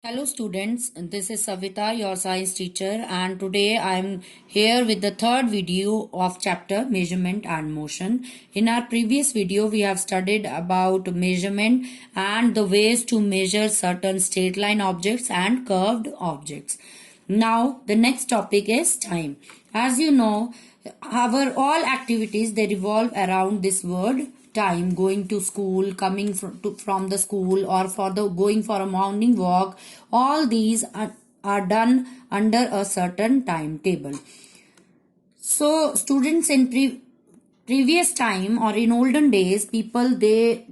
Hello students, this is Savita, your science teacher, and today I am here with the third video of chapter measurement and motion. In our previous video we have studied about measurement and the ways to measure certain straight line objects and curved objects. Now the next topic is time. As you know, our all activities they revolve around this word time, going to school, coming from the school, or for the going for a morning walk. All these are done under a certain timetable. So students in previous time or in olden days, people they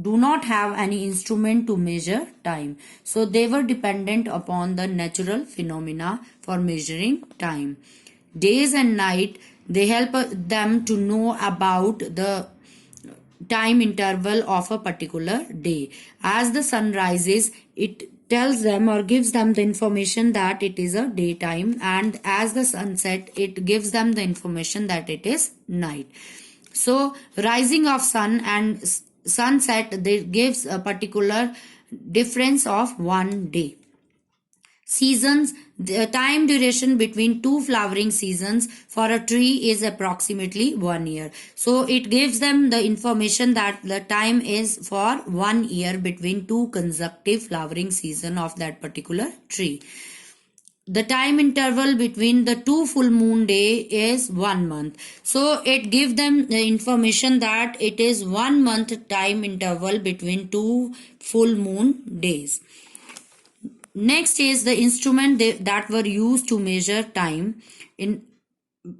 do not have any instrument to measure time, so they were dependent upon the natural phenomena for measuring time. Days and night they help them to know about the time interval of a particular day. As the sun rises, it tells them or gives them the information that it is a daytime, and as the sunset, it gives them the information that it is night. So, rising of sun and sunset, they gives a particular difference of one day. Seasons, the time duration between two flowering seasons for a tree is approximately 1 year. So it gives them the information that the time is for 1 year between two consecutive flowering season of that particular tree. The time interval between the two full moon day is 1 month. So it gives them the information that it is 1 month time interval between two full moon days. Next is the instrument that were used to measure time in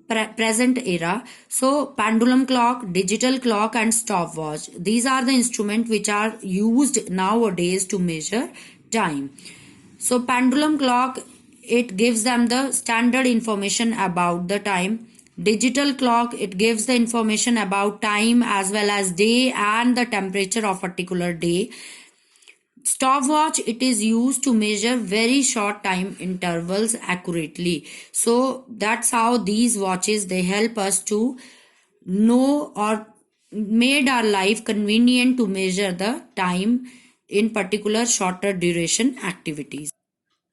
present era. So pendulum clock, digital clock and stopwatch. These are the instruments which are used nowadays to measure time. So pendulum clock, it gives them the standard information about the time. Digital clock, it gives the information about time as well as day and the temperature of particular day. Stopwatch, it is used to measure very short time intervals accurately. So that's how these watches they help us to know or made our life convenient to measure the time in particular shorter duration activities.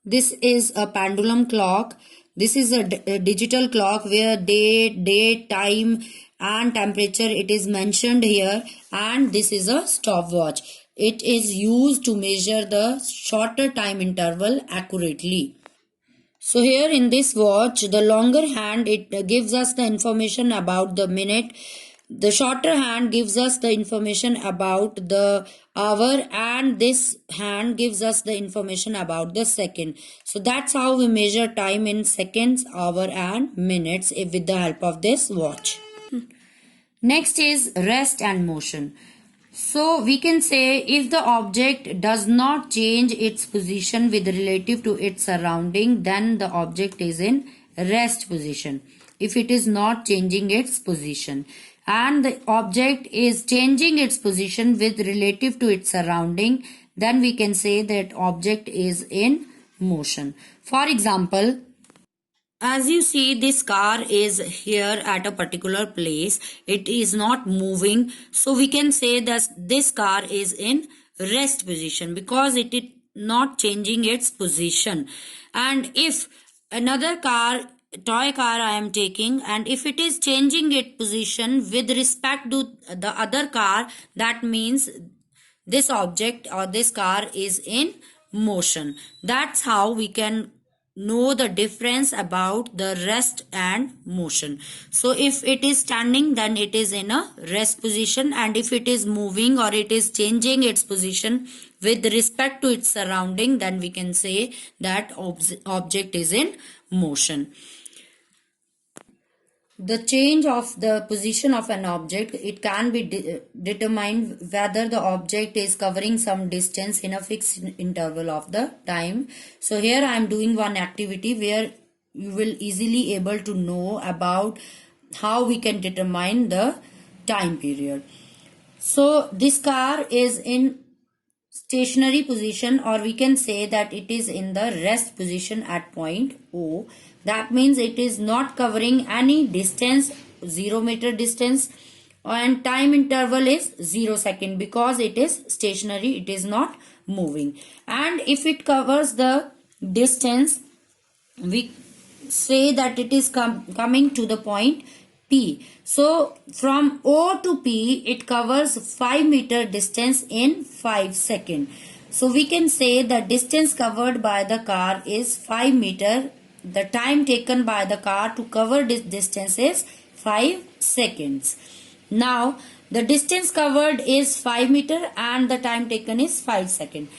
This is a pendulum clock. This is a digital clock where date, time and temperature it is mentioned here, and this is a stopwatch. It is used to measure the shorter time interval accurately. So here in this watch, the longer hand it gives us the information about the minute. The shorter hand gives us the information about the hour, and this hand gives us the information about the second. So that's how we measure time in seconds, hour and minutes with the help of this watch. Next is rest and motion. So we can say if the object does not change its position with relative to its surrounding, then the object is in rest position. If it is not changing its position and the object is changing its position with relative to its surrounding, then we can say that object is in motion. For example, as you see, this car is here at a particular place. It is not moving. So we can say that this car is in rest position because it is not changing its position. And if another car, toy car I am taking, and if it is changing its position with respect to the other car, that means this object or this car is in motion. That's how we can know the difference about the rest and motion. So if it is standing, then it is in a rest position, and if it is moving or it is changing its position with respect to its surrounding, then we can say that object is in motion. The change of the position of an object, it can be determined whether the object is covering some distance in a fixed interval of the time. So here I am doing one activity where you will easily able to know about how we can determine the time period. So this car is in stationary position, or we can say that it is in the rest position at point O. That means it is not covering any distance, 0 meter distance, and time interval is 0 second because it is stationary, it is not moving. And if it covers the distance, we say that it is coming to the point P. So from O to P, it covers 5-meter distance in 5 seconds. So we can say the distance covered by the car is 5 meter. The time taken by the car to cover this distance is 5 seconds. Now the distance covered is 5 meter and the time taken is 5 seconds.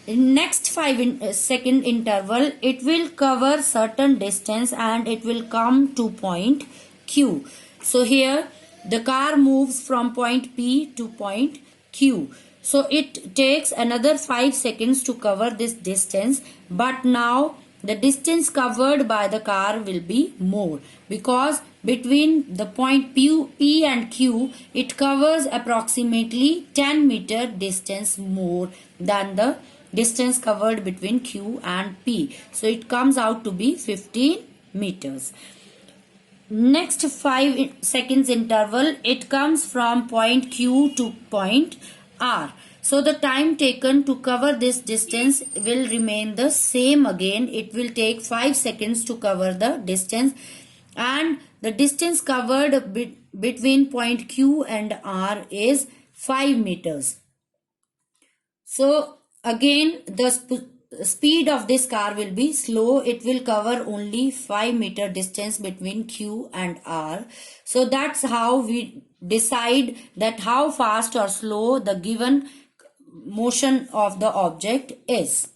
In next 5-second interval, it will cover certain distance and it will come to point Q. So here the car moves from point P to point Q. So it takes another 5 seconds to cover this distance, but now the distance covered by the car will be more, because between the point P and Q, it covers approximately 10-meter distance more than the distance covered between Q and P. So it comes out to be 15 meters. Next 5 seconds interval, it comes from point Q to point R. So the time taken to cover this distance will remain the same again. It will take 5 seconds to cover the distance, and the distance covered between point Q and R is 5 meters. So again the speed of this car will be slow. It will cover only 5-meter distance between Q and R. So that's how we decide that how fast or slow the given motion of the object is.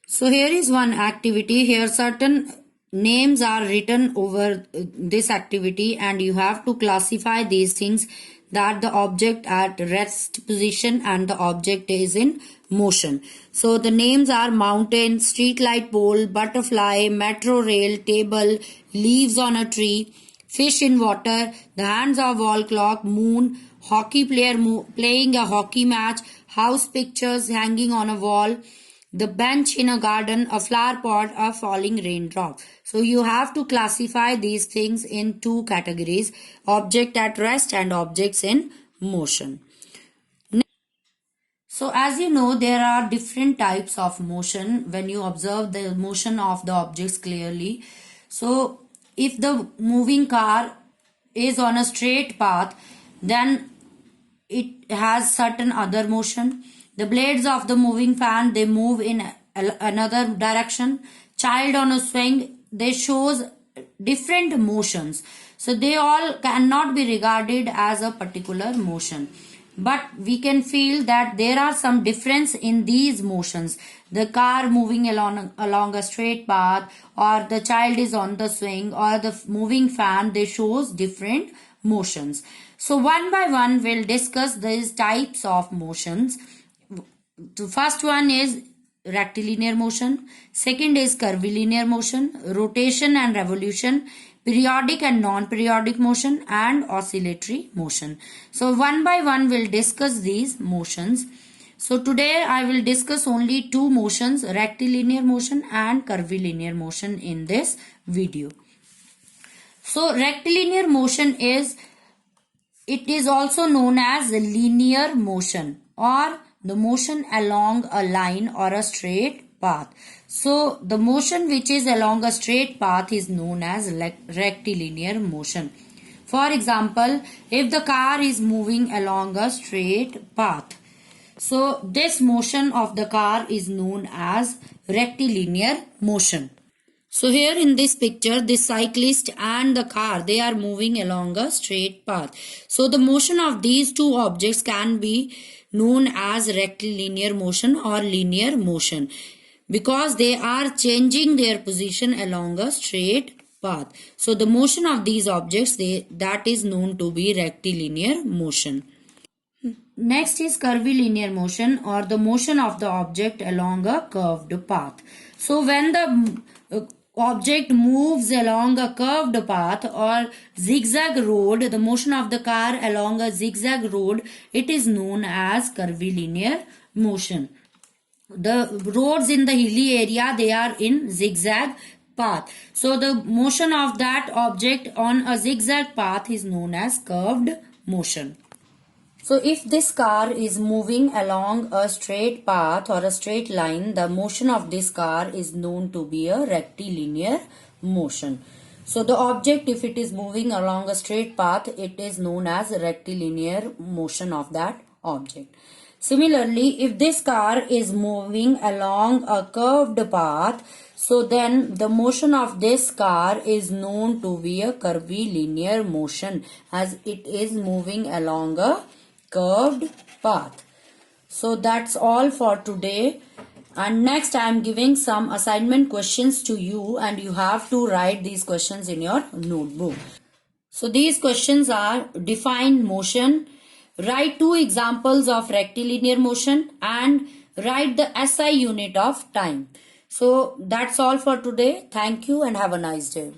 So here is one activity. Here certain names are written over this activity, and you have to classify these things, that the object at rest position and the object is in motion. So the names are mountain, street light pole, butterfly, metro rail, table, leaves on a tree, fish in water, the hands of wall clock, moon, hockey player playing a hockey match, house pictures hanging on a wall, the bench in a garden, a flower pot, a falling raindrop. So you have to classify these things in 2 categories: object at rest and objects in motion. So as you know, there are different types of motion when you observe the motion of the objects clearly. So if the moving car is on a straight path, then it has certain other motion. The blades of the moving fan, they move in another direction. Child on a swing, they shows different motions. So they all cannot be regarded as a particular motion. But we can feel that there are some difference in these motions. The car moving along a straight path, or the child is on the swing, or the moving fan, they shows different motions. So one by one we'll discuss these types of motions. The first one is rectilinear motion, second is curvilinear motion, rotation and revolution, periodic and non-periodic motion, and oscillatory motion. So one by one we'll discuss these motions. So today I will discuss only 2 motions, rectilinear motion and curvilinear motion, in this video. So rectilinear motion is also known as linear motion, or the motion along a line or a straight path. So the motion which is along a straight path is known as rectilinear motion. For example, if the car is moving along a straight path, so this motion of the car is known as rectilinear motion. So here in this picture, the cyclist and the car, they are moving along a straight path. So the motion of these 2 objects can be known as rectilinear motion or linear motion, because they are changing their position along a straight path. So the motion of these objects, that is known to be rectilinear motion. Next is curvilinear motion, or the motion of the object along a curved path. So when the object moves along a curved path or zigzag road, the motion of the car along a zigzag road, it is known as curvilinear motion. The roads in the hilly area, they are in zigzag path. So the motion of that object on a zigzag path is known as curved motion. So if this car is moving along a straight path or a straight line, the motion of this car is known to be a rectilinear motion. So the object, if it is moving along a straight path, it is known as rectilinear motion of that object. Similarly, if this car is moving along a curved path, so then the motion of this car is known to be a curvilinear motion, as it is moving along a curved path. So that's all for today. And next I am giving some assignment questions to you, and you have to write these questions in your notebook. So these questions are: define motion, write 2 examples of rectilinear motion, and write the SI unit of time. So that's all for today. Thank you and have a nice day.